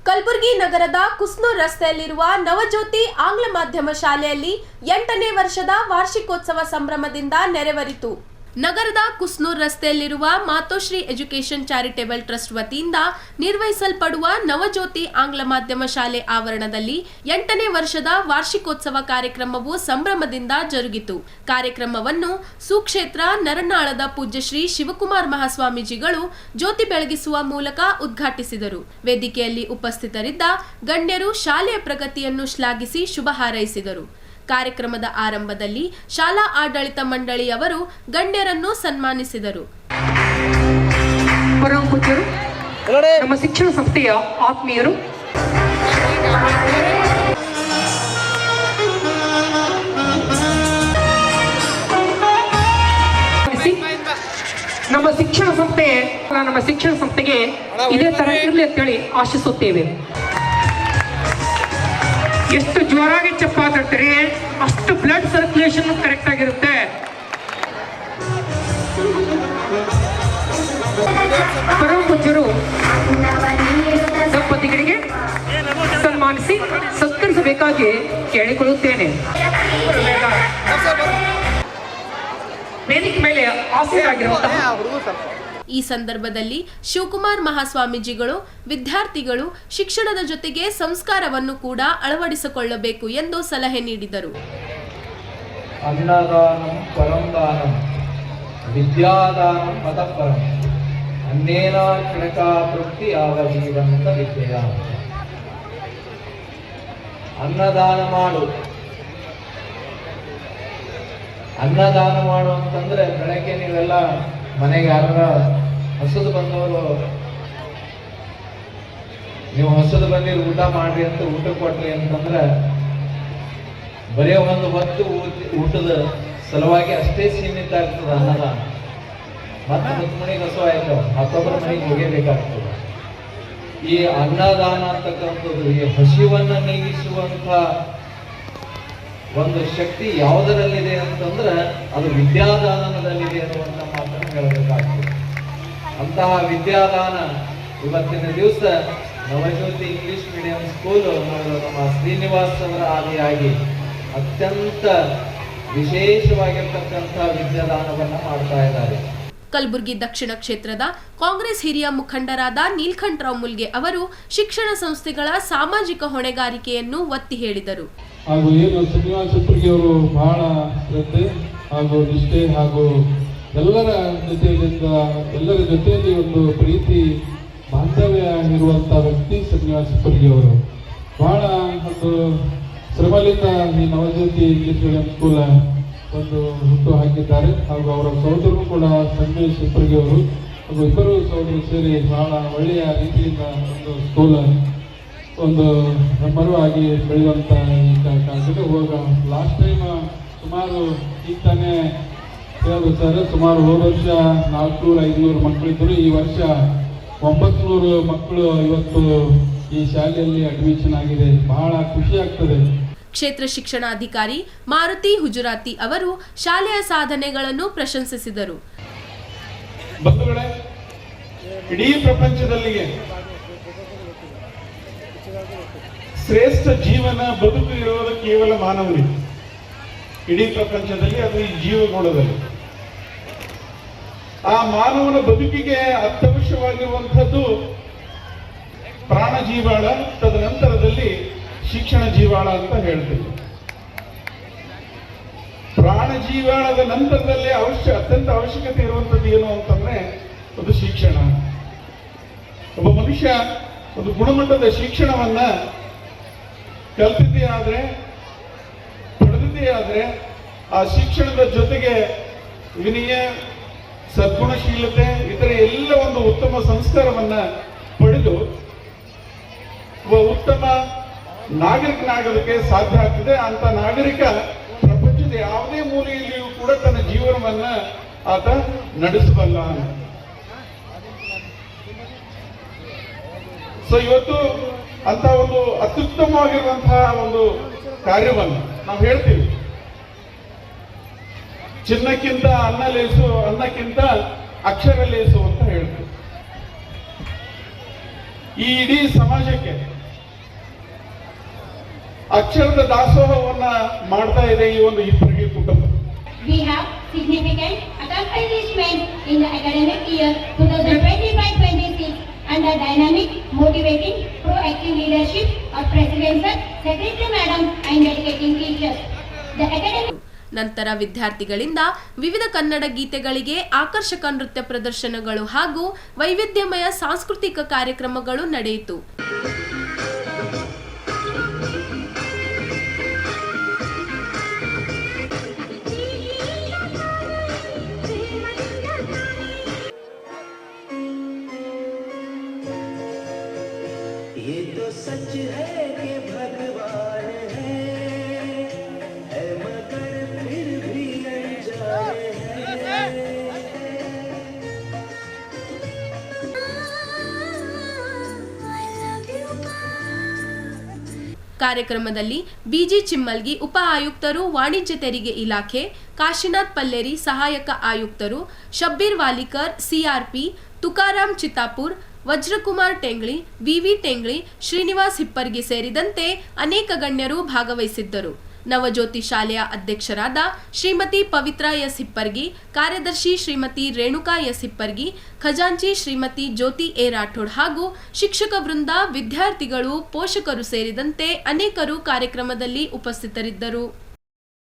ಕಲಬುರಗಿ ನಗರದ ಕುಸ್ನೂರ್ ರಸ್ತೆಯಲ್ಲಿರುವ ನವಜ್ಯೋತಿ ಆಂಗ್ಲ ಮಾಧ್ಯಮ ಶಾಲೆಯಲ್ಲಿ 8ನೇ ವರ್ಷದ ವಾರ್ಷಿಕೋತ್ಸವ ಸಂಭ್ರಮದಿಂದ ನೆರವೇರಿತು. ನಗರದ ಕುಸ್ನೂರ್ ರಸ್ತೆಯಲ್ಲಿರುವ ಮಾತೋಶ್ರೀ ಎಜುಕೇಷನ್ ಚಾರಿಟೇಬಲ್ ಟ್ರಸ್ಟ್ ವತಿಯಿಂದ ನಿರ್ವಹಿಸಲ್ಪಡುವ ನವಜ್ಯೋತಿ ಆಂಗ್ಲ ಮಾಧ್ಯಮ ಶಾಲೆ ಆವರಣದಲ್ಲಿ 8ನೇ ವರ್ಷದ ವಾರ್ಷಿಕೋತ್ಸವ ಕಾರ್ಯಕ್ರಮವು ಸಂಭ್ರಮದಿಂದ ಜರುಗಿತು. ಕಾರ್ಯಕ್ರಮವನ್ನು ಸುಕ್ಷೇತ್ರ ನರನಾಳದ ಪೂಜ್ಯ ಶ್ರೀ ಶಿವಕುಮಾರ್ ಮಹಾಸ್ವಾಮೀಜಿಗಳು ಜ್ಯೋತಿ ಬೆಳಗಿಸುವ ಮೂಲಕ ಉದ್ಘಾಟಿಸಿದರು. ವೇದಿಕೆಯಲ್ಲಿ ಉಪಸ್ಥಿತರಿದ್ದ ಗಣ್ಯರು ಶಾಲೆಯ ಪ್ರಗತಿಯನ್ನು ಶ್ಲಾಘಿಸಿ ಶುಭ ಹಾರೈಸಿದರು. ಕಾರ್ಯಕ್ರಮದ ಆರಂಭದಲ್ಲಿ ಶಾಲಾ ಆಡಳಿತ ಮಂಡಳಿಯವರು ಗಣ್ಯರನ್ನು ಸನ್ಮಾನಿಸಿದರು. ನಮ್ಮ ಶಿಕ್ಷಣ ಸಂಸ್ಥೆಯ ಆತ್ಮೀಯರು, ನಮ್ಮ ಶಿಕ್ಷಣ ಸಂಸ್ಥೆಗೆ ಇದೇ ತರ ಇರಲಿ ಅಂತೇಳಿ ಆಶಿಸುತ್ತೇವೆ. ಎಷ್ಟು ಜೋರಾಗಿ ಚಪ್ಪಾಡ್ತಾರೆ ಅಷ್ಟು ಬ್ಲಡ್ ಸರ್ಕ್ಯುಲೇಷನ್ ಕರೆಕ್ಟ್ ಆಗಿರುತ್ತೆ. ಪರಮ ಪೂಜ್ಯರು ದಂಪತಿಗಳಿಗೆ ಸನ್ಮಾನಿಸಿ ಸತ್ಕರಿಸಬೇಕಾಗಿ ಕೇಳಿಕೊಳ್ಳುತ್ತೇನೆ. ವೇದಿಕೆ ಮೇಲೆ ಆಸೀನರಾಗಿರುವಂತಹ ಈ ಸಂದರ್ಭದಲ್ಲಿ ಶಿವಕುಮಾರ್ ಮಹಾಸ್ವಾಮೀಜಿಗಳು ವಿದ್ಯಾರ್ಥಿಗಳು ಶಿಕ್ಷಣದ ಜೊತೆಗೆ ಸಂಸ್ಕಾರವನ್ನು ಕೂಡ ಅಳವಡಿಸಿಕೊಳ್ಳಬೇಕು ಎಂದು ಸಲಹೆ ನೀಡಿದರು. ಅನ್ನದಾನಂ ಪರಂದಾನಂ ವಿದ್ಯಾದಾನಂ ಮತಪರಂ ಅನ್ನೇನ ಕ್ಷಣಕಾ ತೃಪ್ತಿ ಆವಜೀವಂತ ವಿದ್ಯೆಯ. ಅನ್ನದಾನ ಮಾಡು ಅಂತಂದ್ರೆ ಬೆಳಗ್ಗೆ ನೀವೆಲ್ಲ ಮನೆಗೆ ಯಾರ ಹಸದು ಬಂದವರು ನೀವು ಹಸದು ಬಂದಿರು ಊಟ ಮಾಡ್ರಿ ಅಂತ ಊಟ ಕೊಟ್ರಿ ಅಂತಂದ್ರೆ ಬರೀ ಒಂದು ಹೊತ್ತು ಊಟದ ಸಲುವಾಗಿ ಅಷ್ಟೇ ಸೀಮಿತ ಆಗ್ತದೆ ಅನ್ನದಾನ. ಮತ್ತೆ ಮನೆಗೆ ಹಸು ಆಯ್ತು ಮತ್ತೊಬ್ಬರ ಮನೆಗೆ ಹೋಗೇಬೇಕಾಗ್ತದೆ. ಈ ಅನ್ನದಾನ ಅಂತಕ್ಕಂಥದ್ದು ಈ ಹಸಿವನ್ನ ನೀಗಿಸುವಂತ ಒಂದು ಶಕ್ತಿ ಯಾವುದರಲ್ಲಿದೆ ಅಂತಂದ್ರೆ ಅದು ವಿದ್ಯಾದಾನದಲ್ಲಿದೆ ಅನ್ನುವಂಥ ಮಾತನ್ನು ಹೇಳಬೇಕಾಗ್ತದೆ. ಅಂತಹ ವಿದ್ಯಾದಾನ ಇವತ್ತಿನ ದಿವಸ ನವಜ್ಯೋತಿ ಇಂಗ್ಲಿಷ್ ಮೀಡಿಯಂ ಸ್ಕೂಲು ನಮ್ಮ ಶ್ರೀನಿವಾಸ್ ಅವರ ಆದಿಯಾಗಿ ಅತ್ಯಂತ ವಿಶೇಷವಾಗಿರ್ತಕ್ಕಂಥ ವಿದ್ಯಾದಾನವನ್ನ ಮಾಡ್ತಾ ಇದ್ದಾರೆ. ಕಲಬುರಗಿ ದಕ್ಷಿಣ ಕ್ಷೇತ್ರದ ಕಾಂಗ್ರೆಸ್ ಹಿರಿಯ ಮುಖಂಡರಾದ ನೀಲಕಂಠರಾವ್ ಮುಲ್ಗೆ ಅವರು ಶಿಕ್ಷಣ ಸಂಸ್ಥೆಗಳ ಸಾಮಾಜಿಕ ಹೊಣೆಗಾರಿಕೆಯನ್ನು ಒತ್ತಿ ಹೇಳಿದರು. ಹಾಗೂ ಏನು ಶ್ರೀನಿವಾಸ ಪುರ್ಗಿ ಅವರು ಬಹಳ ಶ್ರದ್ಧೆ ಹಾಗೂ ನಿಷ್ಠೆ ಹಾಗೂ ಎಲ್ಲರ ಜೊತೆಯಲ್ಲಿ ಒಂದು ಪ್ರೀತಿ ಬಾಂಧವ್ಯ ಇರುವಂಥ ವ್ಯಕ್ತಿ ಶ್ರೀನಿವಾಸ ಪುರ್ಗಿ ಅವರು. ಬಹಳ ಒಂದು ಶ್ರಮದಿಂದ ಈ ನವಜ್ಯೋತಿ ಇಂಗ್ಲಿಷ್ ಮೀಡಿಯಂ ಸ್ಕೂಲ್ ಒಂದು ಹುಟ್ಟು ಹಾಕಿದ್ದಾರೆ. ಹಾಗೂ ಅವರ ಸಹೋದರರು ಕೂಡ ಸಂದೇಶ್ ಪುರ್ಗಿ ಅವರು ಹಾಗೂ ಇಬ್ಬರು ಸಹೋದರರು ಸೇರಿ ಬಹಳ ಒಳ್ಳೆಯ ರೀತಿಯಿಂದ ಒಂದು ಸ್ಕೂಲ್ ಒಂದು ಹೆಮ್ಮರವಾಗಿ ಬೆಳೆಯುವಂಥ ಹೋಗ ಲಾಸ್ಟ್ ಟೈಮ್ ಸುಮಾರು ಈಗ ತಾನೇ ಹೇಳೋದು ಸರ್, ಸುಮಾರು ಹೋದ ವರ್ಷ 400-500 ಮಕ್ಕಳಿದ್ದರು. ಈ ವರ್ಷ 900 ಮಕ್ಕಳು ಇವತ್ತು ಈ ಶಾಲೆಯಲ್ಲಿ ಅಡ್ಮಿಷನ್ ಆಗಿದೆ. ಬಹಳ ಖುಷಿ ಆಗ್ತದೆ. ಕ್ಷೇತ್ರ ಶಿಕ್ಷಣಾಧಿಕಾರಿ ಮಾರುತಿ ಹುಜುರಾತಿ ಅವರು ಶಾಲೆಯ ಸಾಧನೆಗಳನ್ನು ಪ್ರಶಂಸಿಸಿದರು. ಬಂಧುಗಳೇ, ಇಡೀ ಪ್ರಪಂಚದಲ್ಲಿಯೇ ಶ್ರೇಷ್ಠ ಜೀವನ ಬದುಕು ಇರುವುದು ಕೇವಲ ಮಾನವನಿಗೆ. ಇಡೀ ಪ್ರಪಂಚದಲ್ಲಿ ಅದು ಈ ಜೀವಗೋಳದಲ್ಲಿ ಆ ಮಾನವನ ಬದುಕಿಗೆ ಅತ್ಯವಶ್ಯವಾಗಿರುವಂಥದ್ದು ಪ್ರಾಣ ಜೀವಾಳ, ತದನಂತರದಲ್ಲಿ ಶಿಕ್ಷಣ ಜೀವಾಳ ಅಂತ ಹೇಳ್ತೀವಿ. ಪ್ರಾಣ ಜೀವಾಳದ ನಂತರದಲ್ಲಿ ಅತ್ಯಂತ ಅವಶ್ಯಕತೆ ಇರುವಂಥದ್ದು ಏನು ಅಂತಂದ್ರೆ ಅದು ಶಿಕ್ಷಣ. ಒಬ್ಬ ಮನುಷ್ಯ ಒಂದು ಗುಣಮಟ್ಟದ ಶಿಕ್ಷಣವನ್ನ ಕಲ್ತಿದ್ದೇ ಆದ್ರೆ, ಪಡೆದಿದ್ದೇ ಆದ್ರೆ ಆ ಶಿಕ್ಷಣದ ಜೊತೆಗೆ ವಿನಯ, ಸದ್ಗುಣಶೀಲತೆ, ಇತರ ಎಲ್ಲ ಒಂದು ಉತ್ತಮ ಸಂಸ್ಕಾರವನ್ನ ಪಡೆದು ಒಬ್ಬ ಉತ್ತಮ ನಾಗರಿಕನಾಗೋದಕ್ಕೆ ಸಾಧ್ಯ ಆಗ್ತದೆ. ಅಂತ ನಾಗರಿಕ ಪ್ರಪಂಚದ ಯಾವುದೇ ಮೂಲೆಯಲ್ಲಿಯೂ ಕೂಡ ತನ್ನ ಜೀವನವನ್ನ ಆತ ನಡೆಸಬಲ್ಲ. ಸೊ ಇವತ್ತು ಅಂತ ಒಂದು ಅತ್ಯುತ್ತಮವಾಗಿರುವಂತಹ ಒಂದು ಕಾರ್ಯವನ್ನು ನಾವು ಹೇಳ್ತೀವಿ. ಚಿನ್ನಕ್ಕಿಂತ ಅನ್ನ ಲೇಸು, ಅನ್ನಕ್ಕಿಂತ ಅಕ್ಷರ ಲೇಸು ಅಂತ ಹೇಳ್ತೀವಿ. ಈ ಇಡೀ ಸಮಾಜಕ್ಕೆ ಅಕ್ಷರದ ದಾಸೋಹವನ್ನ ಮಾಡ್ತಾ ಇದೆ ಈ ಒಂದು ಹಿಪ್ಪರಗಿ ಕುಟುಂಬ. We have significant accomplishment in the academic year 2025-26 under dynamic, motivating, proactive leadership of President Sir, Secretary Madam and dedicating teachers. The academic ನಂತರ ವಿದ್ಯಾರ್ಥಿಗಳಿಂದ ವಿವಿಧ ಕನ್ನಡ ಗೀತೆಗಳಿಗೆ ಆಕರ್ಷಕ ನೃತ್ಯ ಪ್ರದರ್ಶನಗಳು ಹಾಗೂ ವೈವಿಧ್ಯಮಯ ಸಾಂಸ್ಕೃತಿಕ ಕಾರ್ಯಕ್ರಮಗಳು ನಡೆಯಿತು. ये तो सच है कि भगवान है मगर फिर भी अनजाने हैं। ಕಾರ್ಯಕ್ರಮದಲ್ಲಿ ಬಿಜಿ ಚಿಮ್ಮಲ್ಗಿ ಉಪ ಆಯುಕ್ತರು, ವಾಣಿಜ್ಯ ತೆರಿಗೆ ಇಲಾಖೆ, ಕಾಶಿನಾಥ್ ಪಲ್ಲೇರಿ ಸಹಾಯಕ ಆಯುಕ್ತರು, ಶಬ್ಬೀರ್ ವಾಲಿಕರ್ ಸಿಆರ್ಪಿ, ತುಕಾರಾಮ್ ಚಿತ್ತಾಪುರ್, ವಜ್ರಕುಮಾರ್ ಟೆಂಗ್ಳಿ, ವಿವಿ ಟೆಂಗ್ಳಿ, ಶ್ರೀನಿವಾಸ್ ಹಿಪ್ಪರ್ಗಿ ಸೇರಿದಂತೆ ಅನೇಕ ಗಣ್ಯರು ಭಾಗವಹಿಸಿದ್ದರು. ನವಜ್ಯೋತಿ ಶಾಲೆಯ ಅಧ್ಯಕ್ಷರಾದ ಶ್ರೀಮತಿ ಪವಿತ್ರ ಎಸ್ ಹಿಪ್ಪರ್ಗಿ, ಕಾರ್ಯದರ್ಶಿ ಶ್ರೀಮತಿ ರೇಣುಕಾ ಎಸ್ ಹಿಪ್ಪರ್ಗಿ, ಖಜಾಂಚಿ ಶ್ರೀಮತಿ ಜ್ಯೋತಿ ಎ ರಾಠೋಡ್ ಹಾಗೂ ಶಿಕ್ಷಕ ವೃಂದ, ವಿದ್ಯಾರ್ಥಿಗಳು, ಪೋಷಕರು ಸೇರಿದಂತೆ ಅನೇಕರು ಕಾರ್ಯಕ್ರಮದಲ್ಲಿ ಉಪಸ್ಥಿತರಿದ್ದರು.